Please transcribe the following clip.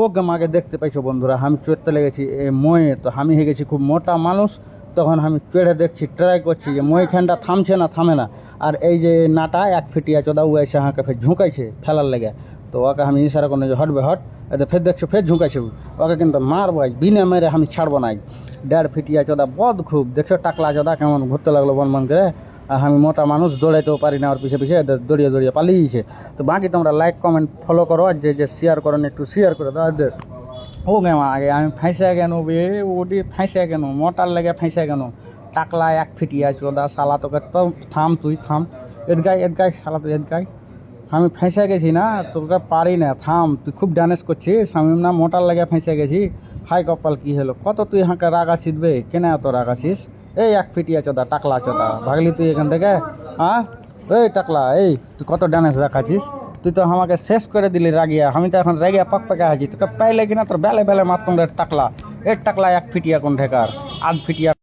ও আমাকে দেখতে পাইছো বন্ধুরা, আমি চড়তে লেগেছি এ ময়ে। তো আমি হয়ে গেছি খুব মোটা মানুষ, তখন আমি চড়ে দেখছি, ট্রাই করছি যে মইখানটা থামছে না, থামে না। আর এই যে নাটা 1 ফিটিয়া চোদা ও এসে আমাকে ফের ঝুঁকাইছে ফেলার লেগে। তো ওকে আমি ইশারা করলাম যে হটবে হট, এতে ফের দেখছো ফের ঝুঁকাইছে। ওকে কিন্তু মারবো আজ, বিনা মেরে আমি ছাড়বো না আজ। 1.5 ফিটিয়া চোদা বদ খুব, দেখছো টাকলা চোদা কেমন ঘুরতে লাগলো বন করে। আর আমি মোটা মানুষ, দৌড়াইতেও পারি না, ওর পিছে পিছে এদের দৌড়িয়ে দৌড়িয়ে পালিয়েছে। তো বাকি তোমরা লাইক কমেন্ট ফলো করো, আর যে যে শেয়ার করেন একটু শেয়ার করে দাও এদের। ও গেমা আগে আমি ফাঁসে কেন বে, ওটি ফাঁসে কেন, মোটার লেগে ফাঁসে কেন? টাকলা 1 ফিটিয়া চোদা শালা, তোকে তো থাম, তুই থাম। এদগাই শালা, তুই এদগাই। আমি ফেঁসে গেছি না, তোকে পারি না, থাম। তুই খুব ড্যানেজ করছিস, আমি না মোটার লেগে ফেঁসে গেছি। হাই কপাল কি হলো, কত তুই হাঁকে রাগাছিস বে, কেন এত রাগাছিস? এই 1 ফিটিয়া চোদা টাকলা চোদা, ভাগলি তুই এখান থেকে? হ্যাঁ এই টাকলা, এই তুই কত ড্যানেজ রাখাছিস? তুই তো আমাকে শেষ করে দিলি রাগিয়া, আমি তো এখন রাগিয়া পাক পাকে আছি। তোকে পাইলে কিনা তোর বেলে বেলে মারতুম রে টাকলা। এর টাকলা 1 ফিটিয়া কোন ঠেকার, 8 ফিটিয়া।